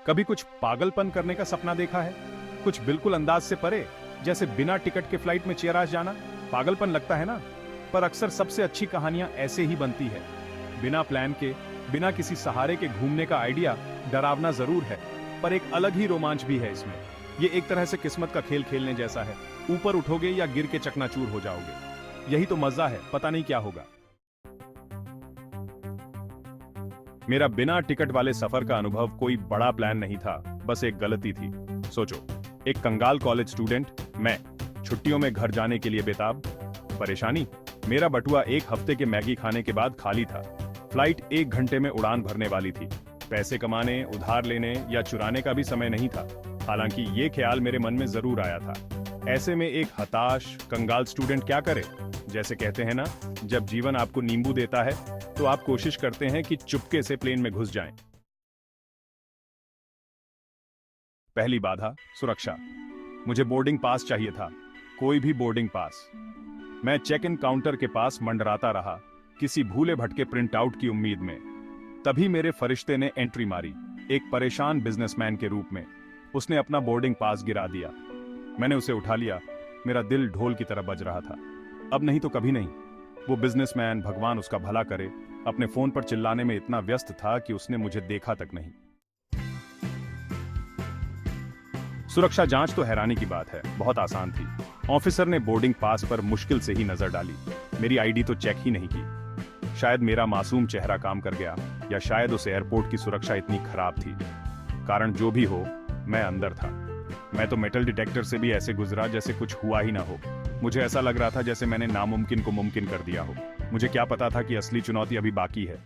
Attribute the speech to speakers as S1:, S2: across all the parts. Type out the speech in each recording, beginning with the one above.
S1: कभी कुछ पागलपन करने का सपना देखा है? कुछ बिल्कुल अंदाज से परे, जैसे बिना टिकट के फ्लाइट में चेरास जाना? पागलपन लगता है ना? पर अक्सर सबसे अच्छी कहानियां ऐसे ही बनती है। बिना प्लान के, बिना किसी सहारे के घूमने का आइडिया डरावना जरूर है, पर एक अलग ही रोमांच भी है इसमें। ये एक तरह से किस्मत का खेल खेलने जैसा है। ऊपर उठोगे या गिर के चकनाचूर हो जाओगे। यही तो मजा है, पता नहीं क्या होगा। मेरा बिना टिकट वाले सफर का अनुभव कोई बड़ा प्लान नहीं था, बस एक गलती थी। सोचो, एक कंगाल कॉलेज स्टूडेंट, मैं छुट्टियों में घर जाने के लिए बेताब। परेशानी, मेरा बटुआ एक हफ्ते के मैगी खाने के बाद खाली था। फ्लाइट 1 घंटे में उड़ान भरने वाली थी। पैसे कमाने, उधार लेने या चुराने का भी समय नहीं था। हालांकि ये ख्याल मेरे मन में जरूर आया था। ऐसे में एक हताश कंगाल स्टूडेंट क्या करे? जैसे कहते हैं ना, जब जीवन आपको नींबू देता है तो आप कोशिश करते हैं कि चुपके से प्लेन में घुस जाएं। पहली बाधा, सुरक्षा। मुझे बोर्डिंग पास चाहिए था, कोई भी बोर्डिंग पास। मैं चेक इन काउंटर के पास मंडराता रहा, किसी भूले भटके प्रिंट आउट की उम्मीद में। तभी मेरे फरिश्ते ने एंट्री मारी, एक परेशान बिजनेसमैन के रूप में। उसने अपना बोर्डिंग पास गिरा दिया। मैंने उसे उठा लिया। मेरा दिल ढोल की तरह बज रहा था। अब नहीं तो कभी नहीं। वो बिजनेसमैन, भगवान उसका भला करे, अपने फोन पर चिल्लाने में इतना व्यस्त था कि उसने मुझे देखा तक नहीं। सुरक्षा जांच तो हैरानी की बात है, बहुत आसान थी। ऑफिसर ने बोर्डिंग पास पर मुश्किल से ही नजर डाली। मेरी आईडी तो चेक ही नहीं की। शायद मेरा मासूम चेहरा काम कर गया, या शायद उस एयरपोर्ट की सुरक्षा इतनी खराब थी। कारण जो भी हो, मैं अंदर था। मैं तो मेटल डिटेक्टर से भी ऐसे गुजरा जैसे कुछ हुआ ही ना हो। मुझे ऐसा लग रहा था जैसे मैंने नामुमकिन को मुमकिन कर दिया हो। मुझे क्या पता था कि असली चुनौती अभी बाकी है।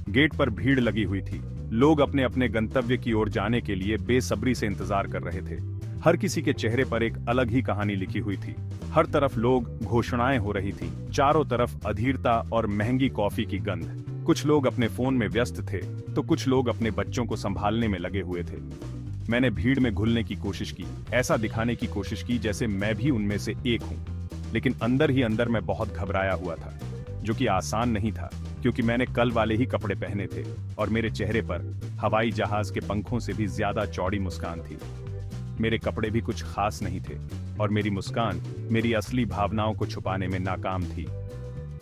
S1: गेट पर भीड़ लगी हुई थी। लोग अपने अपने गंतव्य की ओर जाने के लिए बेसब्री से इंतजार कर रहे थे। हर किसी के चेहरे पर एक अलग ही कहानी लिखी हुई थी। हर तरफ लोग, घोषणाएं हो रही थी। चारों तरफ अधीरता और महंगी कॉफी की गंध। कुछ लोग अपने फोन में व्यस्त थे, तो कुछ लोग अपने बच्चों को संभालने में लगे हुए थे। मैंने भीड़ में घुलने की कोशिश की, ऐसा दिखाने की कोशिश की जैसे मैं भी उनमें से एक हूं। लेकिन अंदर ही अंदर मैं बहुत घबराया हुआ था, जो कि आसान नहीं था, क्योंकि मैंने कल वाले ही कपड़े पहने थे और मेरे चेहरे पर हवाई जहाज के पंखों से भी ज्यादा चौड़ी मुस्कान थी। मेरे कपड़े भी कुछ खास नहीं थे और मेरी मुस्कान मेरी असली भावनाओं को छुपाने में नाकाम थी।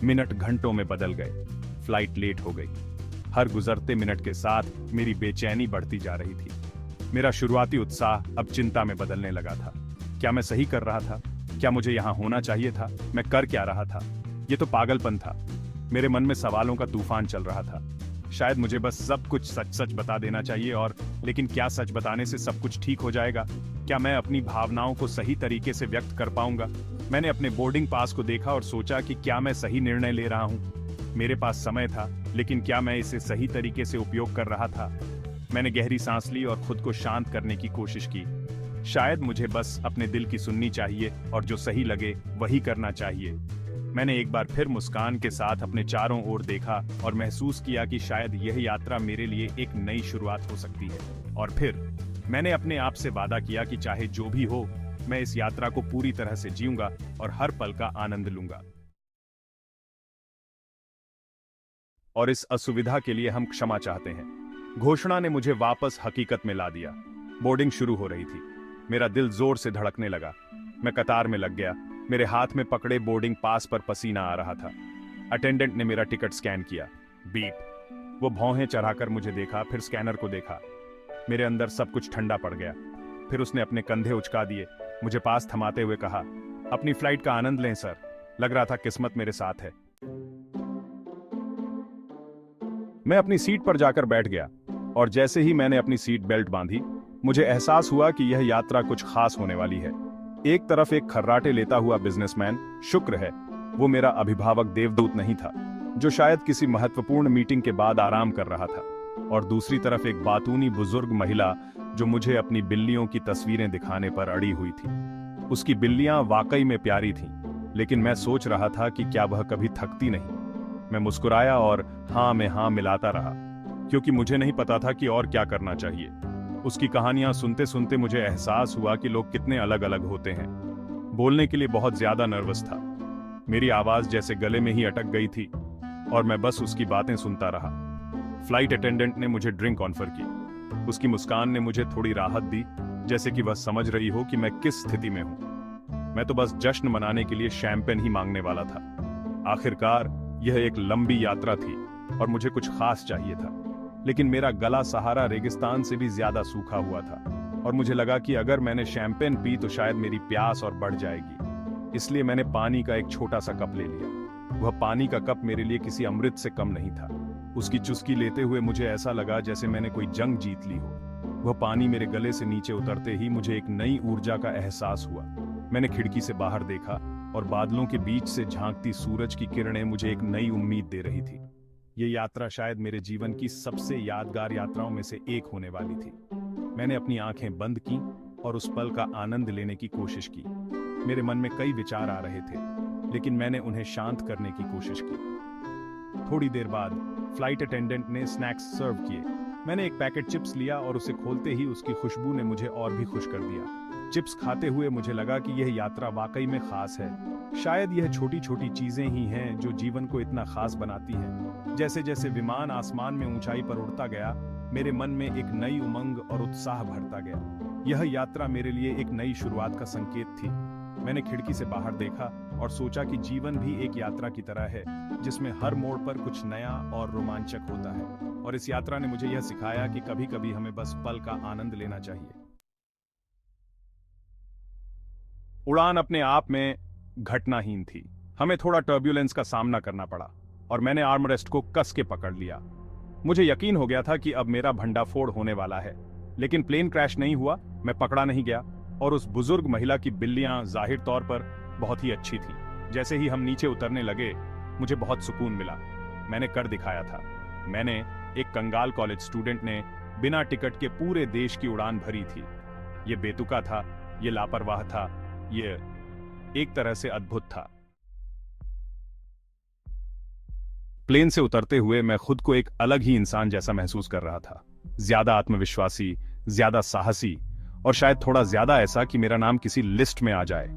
S1: मिनट घंटों में बदल गए। फ्लाइट लेट हो गई। हर गुजरते मिनट के साथ मेरी बेचैनी बढ़ती जा रही थी। मेरा शुरुआती उत्साह अब चिंता में बदलने लगा था। क्या मैं सही कर रहा था? क्या मुझे यहाँ होना चाहिए था? मैं कर क्या रहा था? ये तो पागलपन था। मेरे मन में सवालों का तूफान चल रहा था। शायद मुझे बस सब कुछ सच सच बता देना चाहिए, और लेकिन क्या सच बताने से सब कुछ ठीक हो जाएगा? क्या मैं अपनी भावनाओं को सही तरीके से व्यक्त कर पाऊंगा? मैंने अपने बोर्डिंग पास को देखा और सोचा कि क्या मैं सही निर्णय ले रहा हूँ। मेरे पास समय था, लेकिन क्या मैं इसे सही तरीके से उपयोग कर रहा था? मैंने गहरी सांस ली और खुद को शांत करने की कोशिश की। शायद मुझे बस अपने दिल की सुननी चाहिए और जो सही लगे वही करना चाहिए। मैंने एक बार फिर मुस्कान के साथ अपने चारों ओर देखा और महसूस किया कि शायद यह यात्रा मेरे लिए एक नई शुरुआत हो सकती है। और फिर मैंने अपने आप से वादा किया कि चाहे जो भी हो, मैं इस यात्रा को पूरी तरह से जीऊंगा और हर पल का आनंद लूंगा। और इस असुविधा के लिए हम क्षमा चाहते हैं। घोषणा ने मुझे वापस हकीकत में ला दिया। बोर्डिंग शुरू हो रही थी। मेरा दिल जोर से धड़कने लगा। मैं कतार में लग गया। मेरे हाथ में पकड़े बोर्डिंग पास पर पसीना आ रहा था। अटेंडेंट ने मेरा टिकट स्कैन किया। बीप। वो भौहें चढ़ाकर मुझे देखा, फिर स्कैनर को देखा। मेरे अंदर सब कुछ ठंडा पड़ गया। फिर उसने अपने कंधे उचका दिए, मुझे पास थमाते हुए कहा, अपनी फ्लाइट का आनंद लें सर। लग रहा था किस्मत मेरे साथ है। मैं अपनी सीट पर जाकर बैठ गया, और जैसे ही मैंने अपनी सीट बेल्ट बांधी, मुझे एहसास हुआ कि यह यात्रा कुछ खास होने वाली है। एक तरफ एक खर्राटे लेता हुआ बिजनेसमैन, शुक्र है वो मेरा अभिभावक देवदूत नहीं था, जो शायद किसी महत्वपूर्ण मीटिंग के बाद आराम कर रहा था, और दूसरी तरफ एक बातूनी बुजुर्ग महिला जो मुझे अपनी बिल्लियों की तस्वीरें दिखाने पर अड़ी हुई थी। उसकी बिल्लियां वाकई में प्यारी थीं, लेकिन मैं सोच रहा था कि क्या वह कभी थकती नहीं। मैं मुस्कुराया और हाँ में हाँ मिलाता रहा, क्योंकि मुझे नहीं पता था कि और क्या करना चाहिए। उसकी कहानियां सुनते सुनते मुझे एहसास हुआ कि लोग कितने अलग अलग होते हैं। बोलने के लिए बहुत ज्यादा नर्वस था। मेरी आवाज जैसे गले में ही अटक गई थी और मैं बस उसकी बातें सुनता रहा। फ्लाइट अटेंडेंट ने मुझे ड्रिंक ऑफर की। उसकी मुस्कान ने मुझे थोड़ी राहत दी, जैसे कि वह समझ रही हो कि मैं किस स्थिति में हूं। मैं तो बस जश्न मनाने के लिए शैंपेन ही मांगने वाला था। आखिरकार यह एक लंबी यात्रा थी और मुझे कुछ खास चाहिए था, लेकिन मेरा गला सहारा रेगिस्तान से भी ज्यादा सूखा हुआ था और मुझे लगा कि अगर मैंने शैंपेन पी तो शायद मेरी प्यास और बढ़ जाएगी। इसलिए मैंने पानी का एक छोटा सा कप ले लिया। वह पानी का कप मेरे लिए किसी अमृत से कम नहीं था। उसकी चुस्की लेते हुए मुझे ऐसा लगा जैसे मैंने कोई जंग जीत ली हो। वह पानी मेरे गले से नीचे उतरते ही मुझे एक नई ऊर्जा का एहसास हुआ। मैंने खिड़की से बाहर देखा और बादलों के बीच से झांकती सूरज की किरणें मुझे एक नई उम्मीद दे रही थी। ये यात्रा शायद मेरे जीवन की सबसे यादगार यात्राओं में से एक होने वाली थी। मैंने अपनी आंखें बंद की और उस पल का आनंद लेने की कोशिश की। मेरे मन में कई विचार आ रहे थे, लेकिन मैंने उन्हें शांत करने की कोशिश की। थोड़ी देर बाद फ्लाइट अटेंडेंट ने स्नैक्स सर्व किए। मैंने एक पैकेट चिप्स लिया और उसे खोलते ही उसकी खुशबू ने मुझे और भी खुश कर दिया। चिप्स खाते हुए मुझे लगा कि यह यात्रा वाकई में खास है। शायद यह छोटी छोटी चीजें ही हैं जो जीवन को इतना खास बनाती हैं। जैसे जैसे विमान आसमान में ऊंचाई पर उड़ता गया, मेरे मन में एक नई उमंग और उत्साह भरता गया। यह यात्रा मेरे लिए एक नई शुरुआत का संकेत थी। मैंने खिड़की से बाहर देखा और सोचा कि जीवन भी एक यात्रा की तरह है, जिसमें हर मोड़ पर कुछ नया और रोमांचक होता है। और इस यात्रा ने मुझे यह सिखाया कि कभी-कभी हमें बस पल का आनंद लेना चाहिए। उड़ान अपने आप में घटनाहीन थी। हमें थोड़ा टर्ब्यूलेंस का सामना करना पड़ा और मैंने आर्मरेस्ट को कस के पकड़ लिया। मुझे यकीन हो गया था कि अब मेरा भंडाफोड़ होने वाला है, लेकिन प्लेन क्रैश नहीं हुआ। मैं पकड़ा नहीं गया और उस बुजुर्ग महिला की बिल्लियां जाहिर तौर पर बहुत ही अच्छी थीं। जैसे ही हम नीचे उतरने लगे, मुझे बहुत सुकून मिला। मैंने कर दिखाया था। मैंने, एक कंगाल कॉलेज स्टूडेंट ने, बिना टिकट के पूरे देश की उड़ान भरी थी। ये बेतुका था, ये लापरवाह था, ये एक तरह से अद्भुत था। प्लेन से उतरते हुए मैं खुद को एक अलग ही इंसान जैसा महसूस कर रहा था। ज्यादा आत्मविश्वासी, ज्यादा साहसी और शायद थोड़ा ज्यादा ऐसा कि मेरा नाम किसी लिस्ट में आ जाए।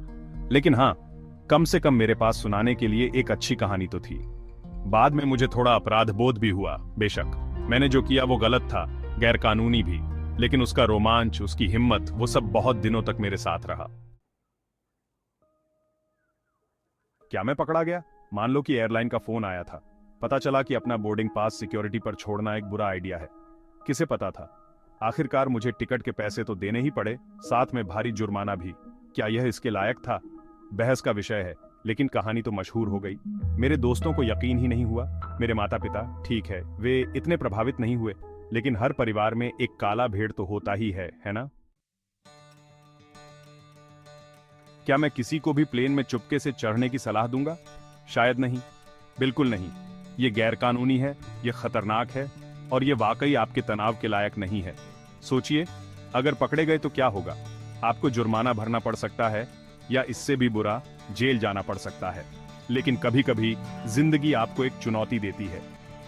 S1: लेकिन हाँ, कम से कम मेरे पास सुनाने के लिए एक अच्छी कहानी तो थी। बाद में मुझे थोड़ा अपराध बोध भी हुआ। बेशक मैंने जो किया वो गलत था, गैरकानूनी भी, लेकिन उसका रोमांच, उसकी हिम्मत, वो सब बहुत दिनों तक मेरे साथ रहा। क्या मैं पकड़ा गया? मान लो कि एयरलाइन का फोन आया था। पता चला कि अपना बोर्डिंग पास सिक्योरिटी पर छोड़ना एक बुरा आइडिया है। किसे पता था? आखिरकार मुझे टिकट के पैसे तो देने ही पड़े, साथ में भारी जुर्माना भी। क्या यह इसके लायक था? बहस का विषय है, लेकिन कहानी तो मशहूर हो गई। मेरे दोस्तों को यकीन ही नहीं हुआ। मेरे माता पिता, ठीक है, वे इतने प्रभावित नहीं हुए, लेकिन हर परिवार में एक काला भेड़ तो होता ही है ना? क्या मैं किसी को भी प्लेन में चुपके से चढ़ने की सलाह दूंगा? शायद नहीं, बिल्कुल नहीं। ये गैरकानूनी है, ये खतरनाक है और ये वाकई आपके तनाव के लायक नहीं है। सोचिए, अगर पकड़े गए तो क्या होगा? आपको जुर्माना भरना पड़ सकता है या इससे भी बुरा, जेल जाना पड़ सकता है। लेकिन कभी कभी जिंदगी आपको एक चुनौती देती है।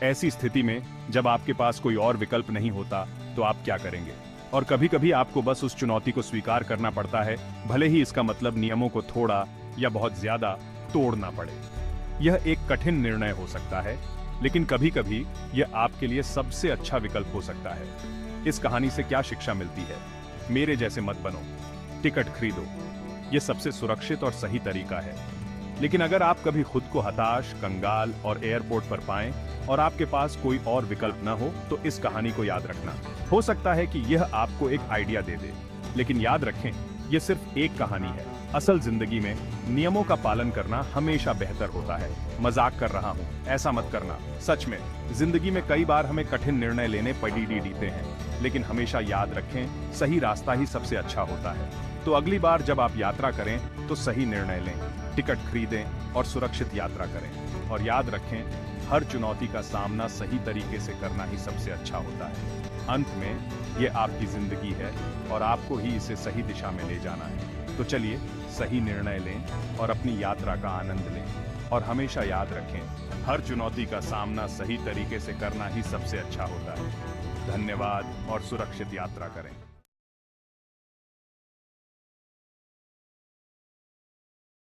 S1: ऐसी स्थिति में जब आपके पास कोई और विकल्प नहीं होता तो आप क्या करेंगे? और कभी कभी आपको बस उस चुनौती को स्वीकार करना पड़ता है, भले ही इसका मतलब नियमों को थोड़ा या बहुत ज्यादा तोड़ना पड़े। यह एक कठिन निर्णय हो सकता है, लेकिन कभी कभी यह आपके लिए सबसे अच्छा विकल्प हो सकता है। इस कहानी से क्या शिक्षा मिलती है? मेरे जैसे मत बनो, टिकट खरीदो, यह सबसे सुरक्षित और सही तरीका है। लेकिन अगर आप कभी खुद को हताश, कंगाल और एयरपोर्ट पर पाएं और आपके पास कोई और विकल्प न हो, तो इस कहानी को याद रखना। हो सकता है कि यह आपको एक आइडिया दे दे, लेकिन याद रखें, यह सिर्फ एक कहानी है। असल जिंदगी में नियमों का पालन करना हमेशा बेहतर होता है। मजाक कर रहा हूँ, ऐसा मत करना। सच में जिंदगी में कई बार हमें कठिन निर्णय लेने पड़ते हैं, लेकिन हमेशा याद रखें, सही रास्ता ही सबसे अच्छा होता है। तो अगली बार जब आप यात्रा करें तो सही निर्णय लें, टिकट खरीदें और सुरक्षित यात्रा करें। और याद रखें, हर चुनौती का सामना सही तरीके से करना ही सबसे अच्छा होता है। अंत में ये आपकी जिंदगी है और आपको ही इसे सही दिशा में ले जाना है। तो चलिए सही निर्णय लें और अपनी यात्रा का आनंद लें। और हमेशा याद रखें, हर चुनौती का सामना सही तरीके से करना ही सबसे अच्छा होता है। धन्यवाद और सुरक्षित यात्रा करें।